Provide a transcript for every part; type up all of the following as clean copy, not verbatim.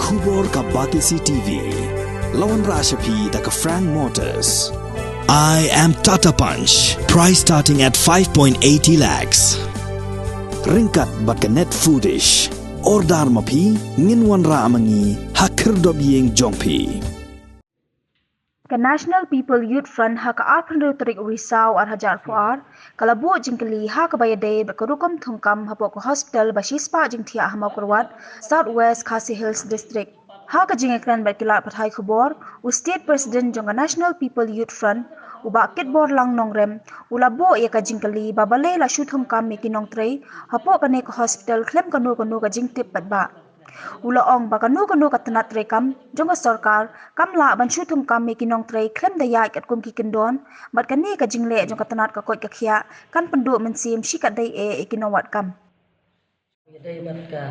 Kubor ka Batisi TV. Lawan Rashapi da ka Frank Motors. I am Tata Punch. Price starting at 5.80 lakhs. Ringkat bat ka net foodish. Ordar mapi nginwan ra amangi hakir dobyeng jongpi. Ke National People Youth Front ha ka arpandru tarik Risau ar hajar puar kalabu jingkeli ha ka bayade ba kerukum thungkam ha pok hospital ba shispa jingthia ha makurwat South West Khasi Hills District ha ka jingekran ba kila pathai khubor u state president jonga National People Youth Front uba kitbor lang nongrem ulabo ya ka jingkeli ba balai la shu thungkam me kinong trei ha pok ka ne ka hospital klem kanu ka jingtip patba Ulaong bakanu ka tanat rekam jonga sarkar kamla ban shutum kam me kinong trei klem daya kat kum ki kendon bat kani ka jingle jonga tanat ka koi ka khia kan pendu mensim shikat dai e kinawat kam dai bat ka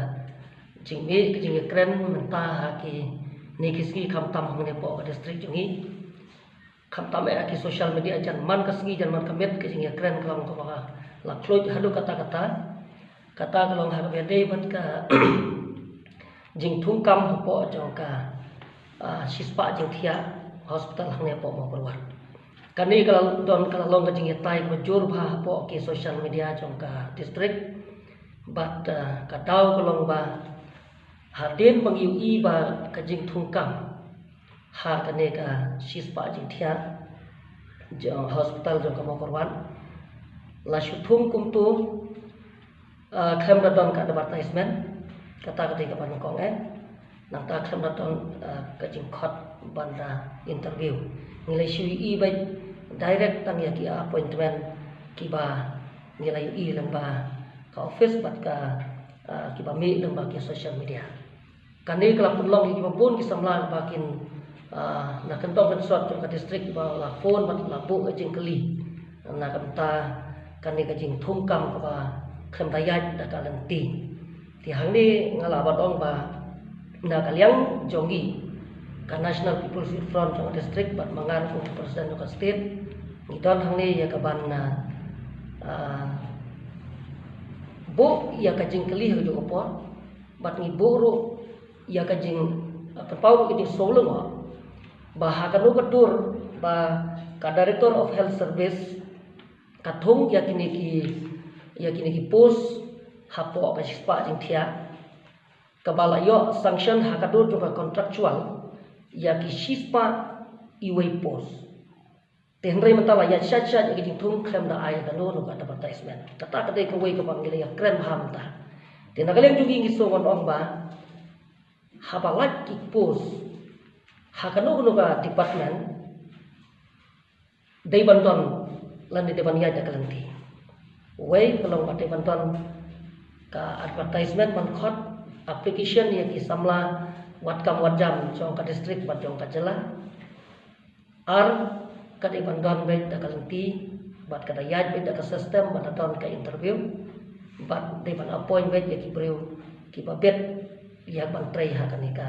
jingme jinge kren menta ha ki ne kiski kam tam hone po ka district jongi kam tam e ki social media jan man ka singi jan man ka met ki jinge kren kalong ko ba la kloj hadu kata kalong ha ka dai bat ka jing thungkam po jongka shispa jingthia hospital hangne po mo perwat kani kalau don kalau long jing tai ko jur bha po ki social media jongka district but kadau kalong ba hadin pangiu i ba ka jing thungkam ha kane ka shispa jingthia jong hospital jongka mo perwat la shuthum kum tu khamra don ka advertisement kata ketika panengkong nak tak kemudian kajing khot banda interview nilai shui baik direct tang ya ki appointment kiba nilai lemba ka office bat ka kiba me lemba ki social media kani kelap long ki pun ki samla bakin nak kentong kan sot ka district ba la phone bat la bu kajing keli nak kenta kani kajing thungkam ka ba khamdayat da kalanti ti hang ni ngalabat ong ba na kaliang jongi ka National People's Youth Front jong district bat mangar ko presiden ka state ngidon hang ni ya ka ban na bo ya ka jingkeli ha jo ko bat ni boro ya ka jing pau ki solong ba ha ka no dur ba ka director of health service ka thong ya kini ki post hapo ka shispa jingthia kabala yo sanction hakadur juga contractual ya ki shispa iway post tenre mentala ya chacha ya ki thum khem da ai da no ka advertisement kata kate ko way ka panggil ya krem hamta tenagalem jugi ngi so ngon ong ba habalak ki post hakano ka department dei banton lan de ban ya jakalanti way kalau ka de banton ka advertisement man khot application ya ki samla wat kam wat jam jong ka district bat jong ka jela ar ka de bandon be da kalanti bat ka dayat be da ka system bat don ka interview bat de ban appoint be ya ki breu ki babet ya ban trei ha kan ka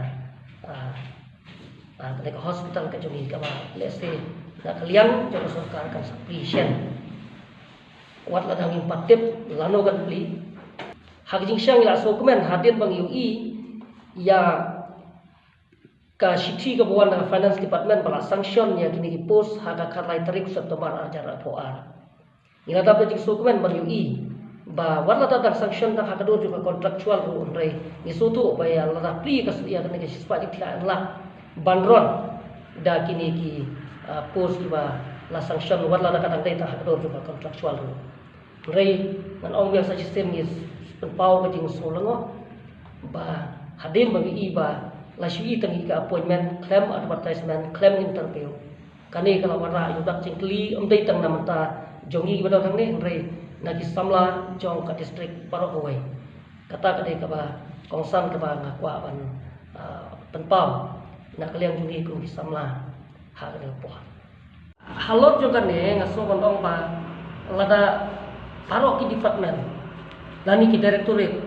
ka hospital ka jong ka ba let's say da kaliang jong sarkar ka subscription wat la dang impatip lano kan beli hak jing syang la so kemen hadir bang UI ya ka shithi ka buan finance department bala sanction ya kini ki post haka kharai tarik September ajar poar ila ta jing so kemen bang UI ba warla ta sanction ta haka do juga contractual ru unrei ni so tu ba ya la pli ka ya kini ki spa dik thia la bandron da kini ki post ba la sanction warla ta kadang dai ta haka do juga contractual ru rei ngan ong biasa sistem ni pau ka jing solango ba hadim bagi iba la shui tangi ka appointment claim advertisement claim interview kani kala wara yudak jingkli dei tang namata jongi ba thang ne re nagi samla jong ka district parokowai kata ka dei ka ba kongsan ka ba ngakwa ban penpau na kaliang jungi ku samla ha ka po halot jong kan ne ngaso kondong ba lada parok ki department lani ki directorate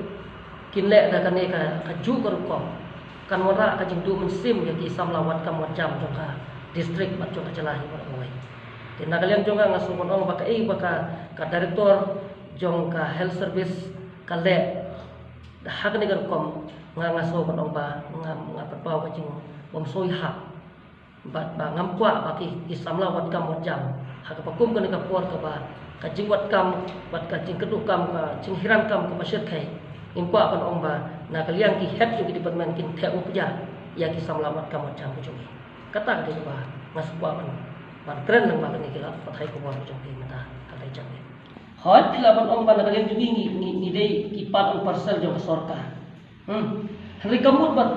kinle da kan ka ju ko kan wara ka jingdu mensim ya ki samlawat kam wajam jongka district bat jongka jelahi ba oi tin nagalian jongka ngasu kon baka baka ka director jongka health service kale hak ni kan kom ngaso kan ong ba ngapat pau ka jing om soi hak ba ngam kwa ba ki samla wat kam wat jam hak pakum kan ka por ka ba ka jing wat kam wat ka jing keduk kam ka jing hiran kam ka masyid kai impwa kan ong ba na kalian ki head ki department kin the upja ya ki samla wat kam wat jam jong kata ka ba ngas kwa ban keren nang ba ni kila pathai ko ba jong ki mata ka dai jam hot pila ban ong ba na kalian jugi ni dei ki pat on parcel jong sorkar hari kamut bat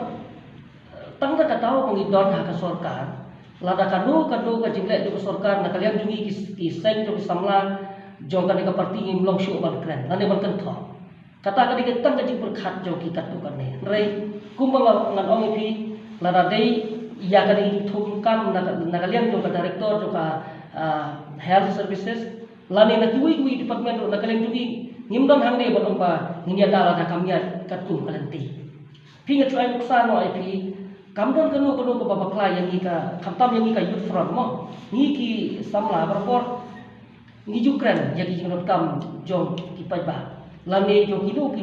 tangga ka tahu pengidon hak sorkar lada kadu ka jingle jong sorkar na kalian jugi ki seng jong samla jong ka ka parti ngim long shu ban keren nane ban kan tho kata ka dik tang ka jing berkhat jong ki katu kan ne rei kumbang ngan ong pi lada dei ya ka di thum kam na kalian jong ka director jong ka health services lani na kui department na kalian jugi ngimdon hang ne ban ong ba ngia dala na kamya katu kalanti pinga cuai nuksa no IP kamdon kanu ko babaklay yang ika kamtam yang ika youth front mo ni ki samla berpor ni jukran jadi jinot kam jong ki pajba lane jong kino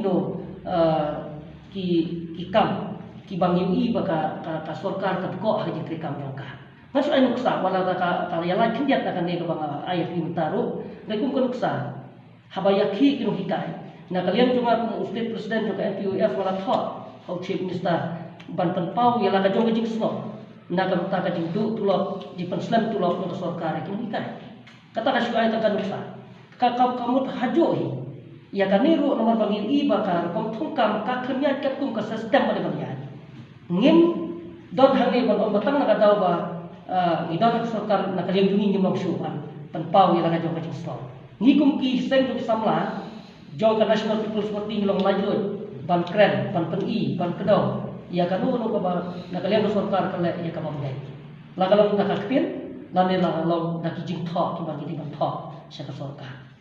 ki kam ki bang UI baka ka sorkar ka ko haji tri kam jong ka masu ai nuksa wala ka yang lain kinjat akan ne ka bang ayat ki mutaru rekum ko nuksa habayaki kino hikai na kalian cuma state president juga MPUF wala thot au chief minister ban pen pau ya la ka jong jing snop na ka ta ka jing du tulok di pen slam tulok ko sorkar kino hikai kata ka syuai ta nuksa ka kamut hajo hi ya ka niru nomor bangil I bakar kom thungkam ka khemya kat kum ka system bade bangya ngim don hangi ban batang na ka daw ba idon sorkar na kalian jungi nyimok syuan pen pau ya la ka jong jing snop ni kum ki seng tu samla jong ka national people's party long lajut ban kren ban pen ban kedau ya kanu no ka ba na kalian sorkar kale ya ka bang la kalau nak kakpin la ne la long nak jing tho ki ban ban tho sa ka sorkar